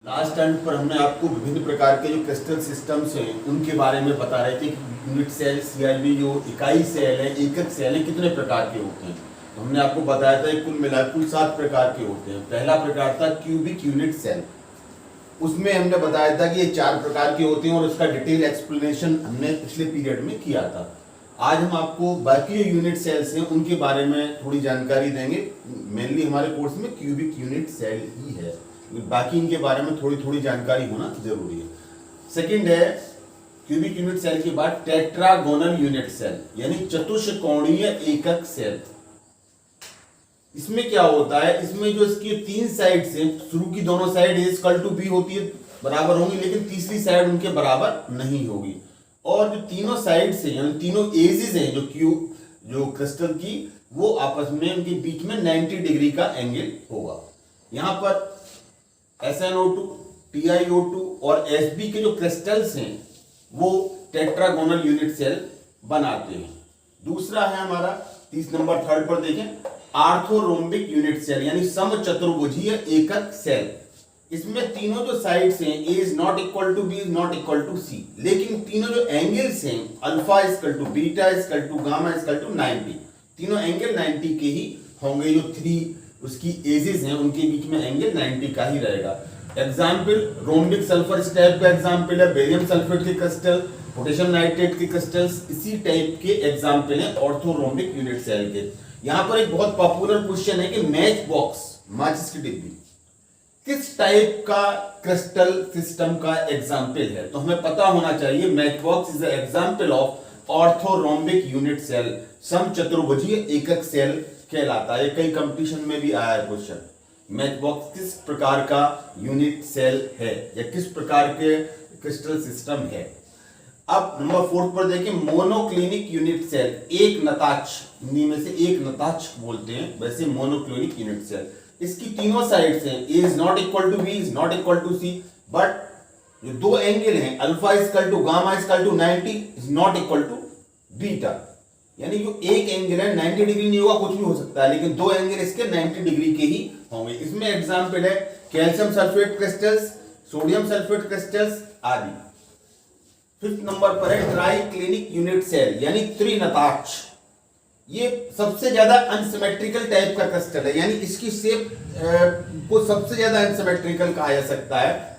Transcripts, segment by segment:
Last time पर हमने आपको विभिन्न प्रकार के जो क्रिस्टल सिस्टम्स हैं उनके बारे में बता रहे थे कि यूनिट सेल, सीआईबी जो इकाई सेल है, एकक सेल है, कितने प्रकार के होते हैं। तो हमने आपको बताया था कुल मिलाकर कुल 7 प्रकार के होते हैं। पहला प्रकार था क्यूबिक यूनिट सेल। उसमें हमने बताया था कि ये 4 प्रकार के होते हैं और उसका डिटेल एक्सप्लेनेशन हमने पिछले पीरियड में किया था। आज हम आपको बाकी जो यूनिट सेल्स हैं उनके बारे में थोड़ी जानकारी देंगे। मेनली हमारे कोर्स में क्यूबिक यूनिट सेल ही है, बाकी इनके बारे में थोड़ी थोड़ी जानकारी होना जरूरी है। सेकंड है क्यूबिक यूनिट सेल के बाद टेट्रागोनल यूनिट सेल, यानी चतुष्कोणीय एकक सेल। इसमें क्या होता है, इसमें जो इसकी 3 साइड्स हैं, शुरू की दोनों side A equal to B होती है, बराबर होंगी, लेकिन तीसरी साइड उनके बराबर नहीं होगी। और जो तीनों साइड्स हैं यानी तीनों एजेस हैं जो क्रिस्टल की, वो आपस में उनके बीच में 90 डिग्री का एंगल होगा। यहां पर SnO2, TiO2 और Sb के जो क्रिस्टल्स हैं वो टेट्रागोनल यूनिट सेल बनाते हैं। दूसरा है हमारा 30 नंबर थर्ड पर देखें, आर्थोरोम्बिक यूनिट सेल यानी समचतुर्भुजीय एकक सेल। इसमें तीनों जो साइड्स हैं A is not equal to B is not equal to C, लेकिन तीनों जो एंगल्स हैं alpha equal to beta equal to gamma equal to 90, तीनों एंगल 90 के ही होंगे। जो 3 उसकी एजेस हैं उनके बीच में एंगल 90 का ही रहेगा। एग्जाम्पल रोम्बिक सल्फर इस टाइप का एग्जाम्पल है, बेरियम सल्फेट के क्रिस्टल, पोटेशियम नाइट्रेट के क्रिस्टल्स इसी टाइप के एग्जाम्पल हैं ऑर्थोरोम्बिक यूनिट सेल के। यहां पर एक बहुत पॉपुलर क्वेश्चन है कि मैच बॉक्स, माचिस की डिब्बी, किस टाइप का क्रिस्टल सिस्टम का एग्जाम्पल है। तो हमें पता होना चाहिए match box is example of orthorhombic unit cell, समचतुर्भुजीय एकक सेल कहलाता है। कई कंपटीशन में भी आया है क्वेश्चन, मैच बॉक्स किस प्रकार का यूनिट सेल है या किस प्रकार के क्रिस्टल सिस्टम है। अब नंबर 4 पर देखें, मोनोक्लिनिक यूनिट सेल, एक नताक्ष, हिंदी में से एक नताक्ष बोलते हैं, वैसे मोनोक्लिनिक यूनिट सेल। इसकी तीनों साइड्स हैं A is not equal to B is not equal to C, but जो 2 एंगल हैं alpha equal to gamma equal to 90 is not equal to beta, यानी जो एक एंगल है 90 डिग्री नहीं होगा, कुछ भी हो सकता है, लेकिन 2 एंगल इसके 90 डिग्री के ही होंगे। इसमें एग्जाम्पल है calcium sulphate crystals, sodium sulphate crystals आदि। 5th नंबर पर है ट्राइक्लिनिक यूनिट सेल यानी त्रिनताक्ष। ये सबसे ज्यादा अनसिमेट्रिकल टाइप का क्रिस्टल है, यानी इसकी शेप को सबसे ज्यादा अनसिमेट्रिकल कहा जा सकता है।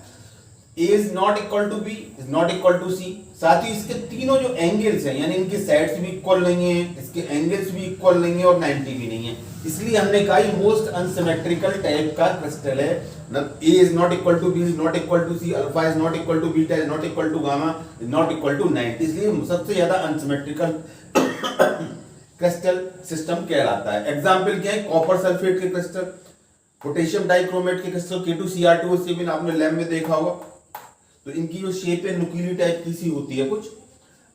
A is not equal to B is not equal to C, साथ ही इसके तीनों जो एंगल्स हैं यानी इनकी साइड्स भी इक्वल नहीं है, इसके एंगल्स भी इक्वल नहीं है और 90 भी नहीं है, इसलिए हमने कहा ये मोस्ट अनसिमेट्रिकल टाइप का क्रिस्टल है। A is not equal to B is not equal to C, alpha is not equal to beta is not equal to gamma is not equal to 90, इसलिए सबसे ज्यादा अनसिमेट्रिकल क्रिस्टल सिस्टम कहलाता है। Example क्या है, copper sulphate के crystal, potassium dichromate के crystal K2Cr2 से भी आपने लैब में देखा होगा। तो इनकी जो शेप है नुकीली टाइप की सी होती है कुछ।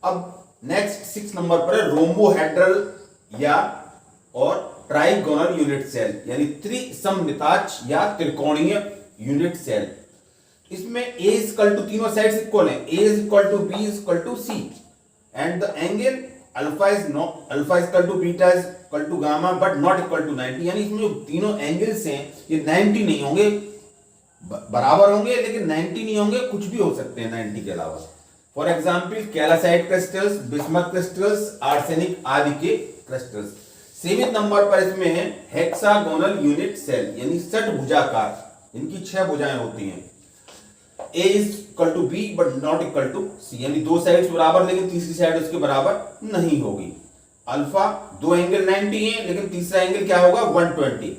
अब नेक्स्ट 6 नंबर पर है रोम्बोहेड्रल या और ट्राइगोनल यूनिट सेल यानी त्रिसमनिताक्ष या त्रिकोणीय यूनिट सेल। इसमें A इक्वल टू, तीनों साइड्स इक्वल हैं, A equal to B equal to C and the angle alpha equal to beta equal to gamma but not equal to 90, यानी इसमें जो तीनों एंगल्स हैं ये 90 नहीं होंगे, बराबर होंगे लेकिन 90 नहीं होंगे, कुछ भी हो सकते हैं 90 के अलावा। For example calcite crystals, bismuth crystals, arsenic आदि के क्रिस्टल्स। 7 नंबर पर इसमें है हेक्सागोनल यूनिट सेल यानी षटभुजाकार, इनकी 6 भुजाएं होती हैं। A is equal to B but not equal to C, यानी 2 साइड्स बराबर लेकिन तीसरी साइड उसके बराबर नहीं होगी। अल्फा 2 एंगल 90 है लेकिन तीसरा एंगल क्या होगा 120।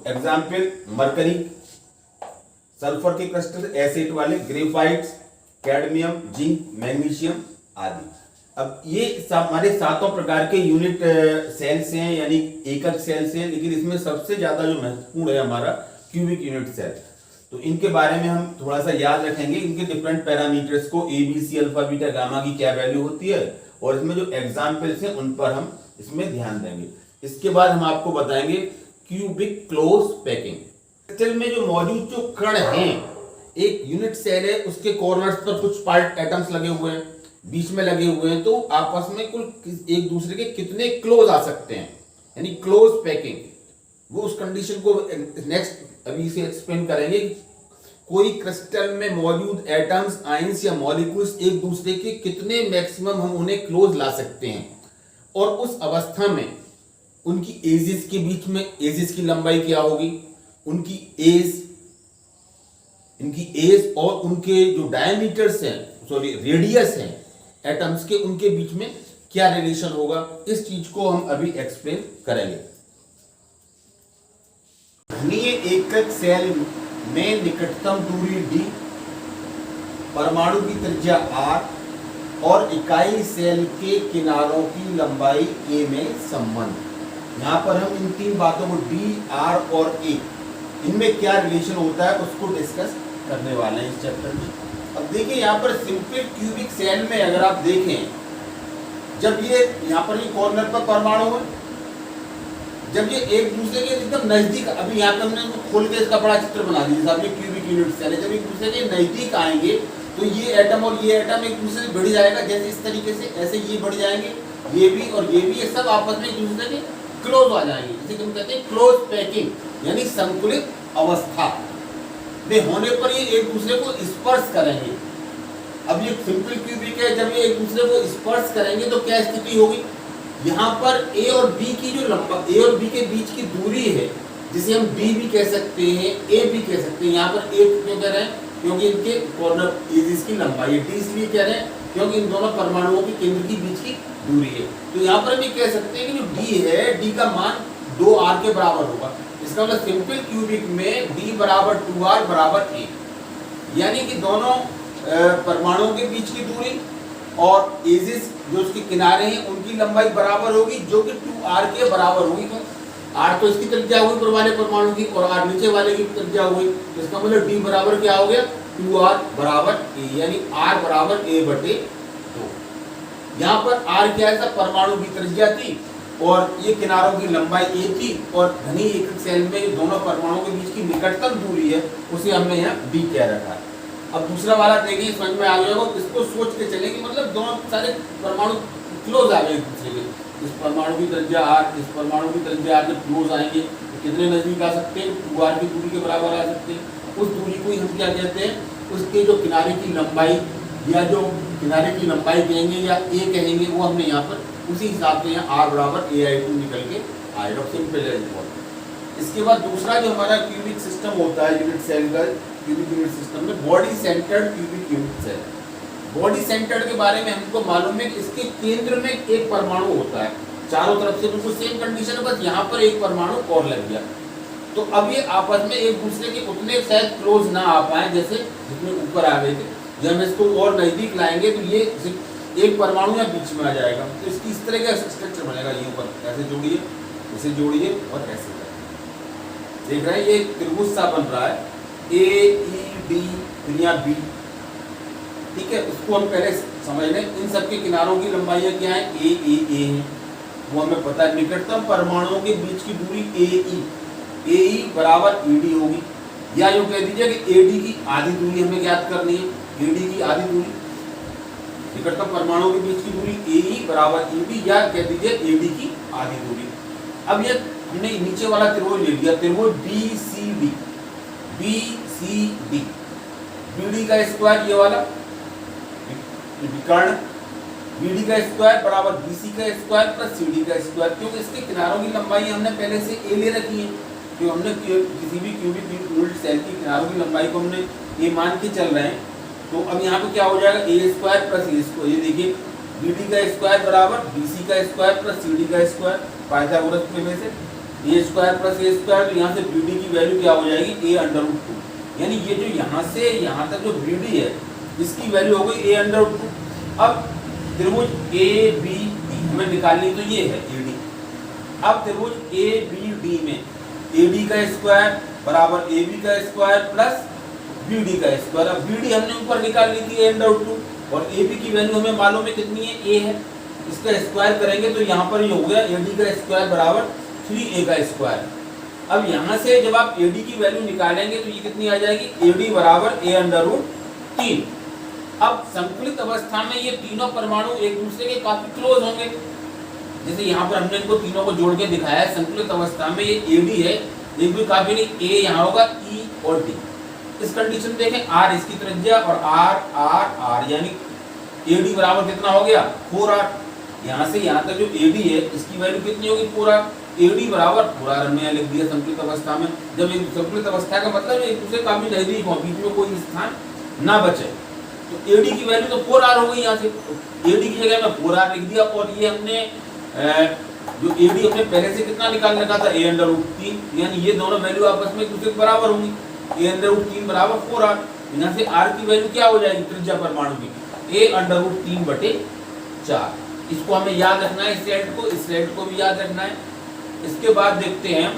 एग्जाम्पल मरकरी, सल्फर के क्रिस्टल, एसिड वाले, ग्रेफाइट्स, कैडमियम, जिंक, मैग्नीशियम आदि। अब ये हमारे 7 प्रकार के यूनिट सेल्स हैं यानी एकक सेल्स हैं, लेकिन इसमें सबसे ज्यादा जो महत्वपूर्ण है हमारा क्यूबिक यूनिट सेल। तो इनके बारे में हम थोड़ा सा याद रखेंगे, इनके डिफरेंट पैरामीटर्स को, A B C alpha beta gamma की क्या वैल्यू होती है और इसमें जो एग्जाम्पल्स हैं उन पर हम इसमें ध्यान देंगे। इसके बाद हम आपको बताएंगे क्यूबिक क्लोज पैकिंग। क्रिस्टल में जो मौजूद जो कण हैं, एक यूनिट सेल है उसके कॉर्नर्स पर कुछ पार्ट एटम्स लगे हुए हैं, बीच में लगे हुए हैं, तो आपस में कुल एक दूसरे के कितने क्लोज आ सकते हैं यानी क्लोज पैकिंग। वो उस कंडीशन को नेक्स्ट अभी से एक्सप्लेन करेंगे कोई क्रिस्टल में मौजूद एटम्स, आयंस या मॉलिक्यूल्स एक दूसरे के कितने मैक्सिमम हम उन्हें क्लोज ला सकते हैं, और उस अवस्था में उनकी एजेस के बीच में, एजेस की लंबाई क्या होगी, उनकी एज और उनके जो डायमीटर्स हैं, सॉरी रेडियस हैं एटम्स के, उनके बीच में क्या रिलेशन होगा, इस चीज को हम अभी एक्सप्लेन करेंगे। घनीय एकक सेल में निकटतम दूरी d, परमाणु की त्रिज्या r और इकाई सेल के किनारों की लंबाई a में संबंध। यहां पर हम इन तीन बातों को d, r और a, इनमें क्या रिलेशन होता है उसको डिस्कस करने वाले हैं इस चैप्टर में। अब देखिए यहाँ पर सिंपल क्यूबिक सेल में अगर आप देखें, जब ये यहाँ पर ये कॉर्नर पर परमाणु है, जब ये एक दूसरे के एकदम नजदीक, अभी यहाँ पे हमने खोल के इसका बड़ा चित्र बना दिया, जैसे क्यूबिक यूनिट सेल है, जब एक दूसरे के नजदीक आएंगे तो ये एटम और ये एटम एक दूसरे से बढ़ जाएगा, जैसे इस तरीके से, ऐसे ये बढ़ जाएंगे, ये भी और ये भी, ये सब आपस में एक दूसरे के क्लोज आ जाएंगे, जिसे हम कहते हैं क्लोज पैकिंग, यानी संकुलित अवस्था में होने पर ये एक दूसरे को स्पर्श करेंगे। अब ये सिंपल क्यूबिक है, जब ये एक दूसरे को स्पर्श करेंगे तो क्या स्थिति होगी, यहाँ पर ए और बी की जो ए और बी के बीच की दूरी है, जिसे हम डी भी कह सकते हैं, ए भी कह सकते हैं। यहाँ पर ए क्यों कह रहे हैं, क्योंकि इनके कॉर्नर एजेस की लंबाई है, डी इसलिए कह रहे हैं क्योंकि इन दोनों परमाणुओं के केंद्र के बीच की दूरी है। तो यहाँ पर हम ये कह सकते हैं कि जो डी है, डी का मान 2r के बराबर होगा। इसका मतलब सिंपल क्यूबिक में d बराबर 2r बराबर a, यानी कि दोनों परमाणुओं के बीच की दूरी और एजेस जो उसके किनारे हैं उनकी लंबाई बराबर होगी, जो कि 2r के बराबर होगी। तो r तो इसकी त्रिज्या हुई ऊपर वाले परमाणु की और r नीचे वाले की त्रिज्या हुई, तो इसका मतलब d बराबर क्या हो गया, 2r बराबर a, यानी r बराबर a बटे 2। यहाँ पर r क्या है, परमाणु की त्रिज्या थी और ये किनारों की लंबाई a थी, और घनी एकक सेल में दोनों परमाणुओं के बीच की निकटतम दूरी है, उसे हमने यहाँ d कह रखा है। अब दूसरा वाला देखिए, समझ में आ गया होगा, इसको सोच के चलें कि मतलब दोनों सारे परमाणु क्लोज आ गए एक दूसरे के, इस परमाणु की त्रिज्या r, इस परमाणु की त्रिज्या r जब क्लोज आएंगे तो कितने नजदीक आ सकते हैं, 2r की दूरी के बराबर आ सकते हैं। उस दूरी को हम क्या कहते हैं, उसके जो किनारे की लंबाई या जो किनारे की लंबाई कहेंगे या a कहेंगे, वो हमने यहाँ पर उसी हिसाब से यहाँ r बराबर ai2 निकल के आएगा, सिंपल है। इसके बाद दूसरा जो हमारा क्यूबिक सिस्टम होता है यूनिट सेल का, क्यूबिक यूनिट सिस्टम में body centred cubic unit cell. Body centred के बारे में हमको मालूम है कि इसके केंद्र में एक परमाणु होता है, चारों तरफ से बिल्कुल सेम कंडीशन है, बस यहाँ पर एक परमाणु और लग गया। तो अब ये आपस में एक दूसरे के उतने शायद क्लोज ना आ पाए जैसे जितने ऊपर आ गए थे। जब हम इसको और नजदीक लाएंगे तो ये एक परमाणु या बीच में आ जाएगा, तो इसकी इस तरह का स्ट्रक्चर बनेगा। ये ऊपर ऐसे जोड़िए, इसे जोड़िए और ऐसे देख रहे हैं, ये त्रिभुज सा बन रहा है, ए ई डी या बी, ठीक है। उसको हम पहले समझ लें, इन सबके किनारों की लंबाइयां क्या है, ए है, वो हमें पता है। निकटतम परमाणुओं के बीच की दूरी ए ई बराबर ई डी होगी, या यूं कह दीजिए कि ए डी की आधी दूरी हमें ज्ञात करनी है, ए डी की आधी दूरी, निकटतम परमाणुओं के बीच की दूरी ए ई बराबर ई डी, या कह दीजिए ए डी की आधी दूरी। अब ये हमने नीचे वाला त्रिभुज ले लिया, त्रिभुज B C D, B D का स्क्वायर ये वाला विकर्ण, बी डी का स्क्वायर बराबर बी सी का स्क्वायर प्लस सी डी का स्क्वायर, क्योंकि इसके किनारों की लंबाई हमने पहले से ए ले रखी है, क्योंकि हमने किसी भी क्यूबिक यूनिट सेल की किनारों की लंबाई को हमने ए मान के चल रहे हैं। तो अब यहाँ पे क्या हो जाएगा, ए स्क्वायर प्लस ए स्क्वायर, ये देखिए बी डी का स्क्वायर बराबर बी सी का स्क्वायर प्लस सी डी का स्क्वायर, पाइथागोरस प्रमेय से ए स्क्वायर प्लस ए स्क्वायर, तो यहाँ से बी डी की वैल्यू क्या हो जाएगी, a√2, यानी ये जो यहाँ से यहाँ तक जो बी डी है इसकी वैल्यू हो गई a√2। अब त्रिभुज ए बी डी हमें निकालनी, तो ये है ए डी। अब त्रिभुज ए बी डी में ए डी का स्क्वायर बराबर ए बी का स्क्वायर प्लस बी डी का स्क्वायर। अब बी डी हमने ऊपर निकाल ली थी a√2, और ए बी की वैल्यू हमें मालूम है कितनी है, ए है, इसका स्क्वायर करेंगे तो यहाँ पर ये हो गया ए डी का स्क्वायर बराबर 3a का स्क्वायर। अब यहाँ से जब आप AD की वैल्यू निकालेंगे तो ये कितनी आ जाएगी, AD बराबर a√3। अब संकुलित अवस्था में ये तीनों परमाणु एक दूसरे के काफी क्लोज होंगे, जैसे यहाँ पर हमने इनको तीनों को जोड़ के दिखाया है। संकुलित अवस्था में ये AD है, लेकिन काफी नहीं, A यहाँ होगा, E और D, इस कंडीशन देखें, आर इसकी त्रिज्या और आर आर आर, यानी एडी बराबर कितना हो गया 4r। यहाँ से यहाँ तक जो एडी है इसकी वैल्यू कितनी होगी 4r। एडी बराबर 4r हमने यहाँ लिख दिया संतुलित अवस्था में। जब एक संतुलित अवस्था का मतलब एक दूसरे काफी नजदीक हो, बीच में कोई स्थान ना बचे, तो एडी की वैल्यू तो 4r हो गई। यहाँ से एडी की जगह में 4r लिख दिया। और ये हमने जो एडी हमने पहले से कितना निकाल रखा था a√3, यानी ये दोनों वैल्यू आपस में एक दूसरे के बराबर होंगी। a√3 बराबर 4r। यहाँ से r की वैल्यू क्या हो जाएगी त्रिज्या परमाणु की a√3/4। इसको हमें याद रखना है, इस सेट को भी याद रखना है। इसके बाद देखते हैं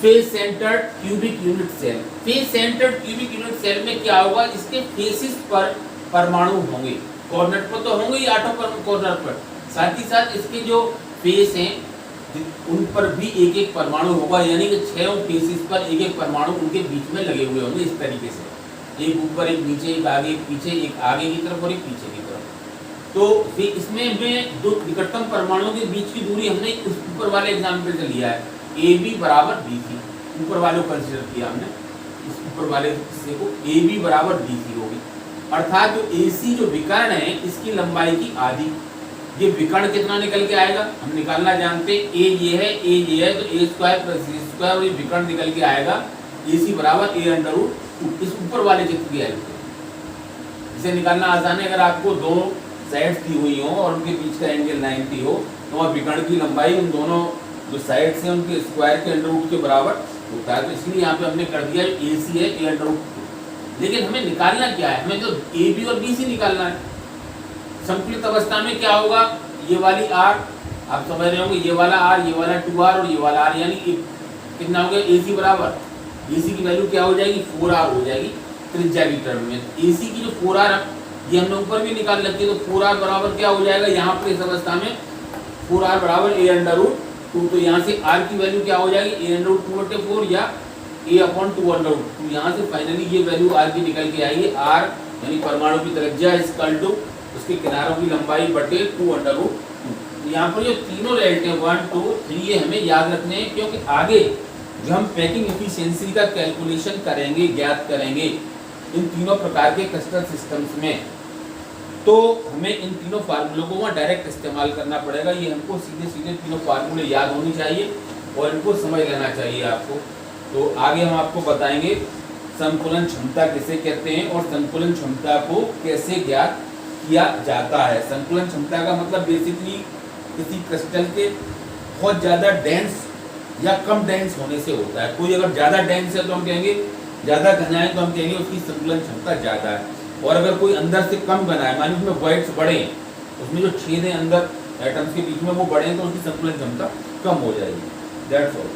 face centred cubic unit cell. Face centred cubic unit cell में क्या होगा, इसके फेसिस पर परमाणु होंगे, कॉर्नर पर तो होंगे ही, आठों पर कॉर्नर पर, साथ ही साथ इसके जो फेस हैं उन पर भी एक एक परमाणु होगा, यानी कि 6 फेसिस पर एक एक परमाणु उनके बीच में लगे हुए होंगे इस तरीके से, एक ऊपर एक नीचे, एक आगे एक पीछे, एक आगे की तरफ और एक पीछे की तरफ। तो इसमें हमें दो निकटतम परमाणुओं के बीच की दूरी हमने उस ऊपर वाले एग्जाम्पल से लिया है, AB बराबर BC, ऊपर वाले को कंसीडर किया हमने, इस ऊपर वाले हिस्से को AB बराबर BC होगी। अर्थात जो AC जो विकर्ण है इसकी लंबाई की आधी। ये विकर्ण कितना निकल के आएगा हम निकालना जानते हैं, A ये है तो A² + C² और ये विकर्ण निकल के आएगा AC बराबर a√2। इस ऊपर वाले चित्र की आएगी, इसे निकालना आसान है। अगर आपको दो साइड्स दी हुई हो और उनके बीच का एंगल 90 हो तो वहाँ विकर्ण की लंबाई उन दोनों जो साइड्स हैं उनके स्क्वायर के √2 के बराबर होता है। तो इसलिए यहाँ पे हमने कर दिया AC है a√2। लेकिन हमें निकालना क्या है, हमें तो AB और BC निकालना है। संतुलित अवस्था में क्या होगा, ये वाली R आप समझ रहे होंगे, ये वाला R, ये वाला 2R और ये वाला R, यानी कितना हो गया AC बराबर, AC की वैल्यू क्या हो जाएगी 4R हो जाएगी त्रिज्या की टर्म में। AC की जो 4R ये हमने ऊपर भी निकाल रखी है, तो 4R बराबर क्या हो जाएगा यहाँ पर इस अवस्था में 4R बराबर a√2। तो यहाँ से R की वैल्यू क्या हो जाएगी a√2/4 या a/2/2। यहाँ से फाइनली ये वैल्यू R की निकल के आएगी, R यानी परमाणु की त्रिज्या = उसके किनारों की लंबाई बटे 2/2। यहाँ पर जो तीनों रहते हैं 1 2 3 ये हमें याद रखने हैं, क्योंकि आगे जो हम पैकिंग एफिशिएंसी का कैलकुलेशन करेंगे, ज्ञात करेंगे इन तीनों प्रकार के क्लस्टर सिस्टम्स में, तो हमें इन तीनों फार्मूलों को वहाँ डायरेक्ट इस्तेमाल करना पड़ेगा। ये हमको सीधे सीधे तीनों फार्मूले याद होनी चाहिए और इनको समझ लेना चाहिए आपको। तो आगे हम आपको बताएंगे संकुलन क्षमता किसे कहते हैं और संकुलन क्षमता को कैसे ज्ञात किया जाता है। संकुलन क्षमता का मतलब बेसिकली किसी क्रिस्टल के बहुत ज़्यादा डेंस या कम डेंस होने से होता है। कोई अगर ज़्यादा डेंस है तो हम कहेंगे, ज़्यादा घना है तो हम कहेंगे उसकी संकुलन क्षमता ज़्यादा है। और अगर कोई अंदर से कम बना है, मान लीजिए उसमें वॉइड्स बड़े हैं, उसमें जो छेद हैं अंदर एटम्स के बीच में वो बड़े हैं, तो उसकी संकुलन क्षमता कम हो जाएगी। That's all.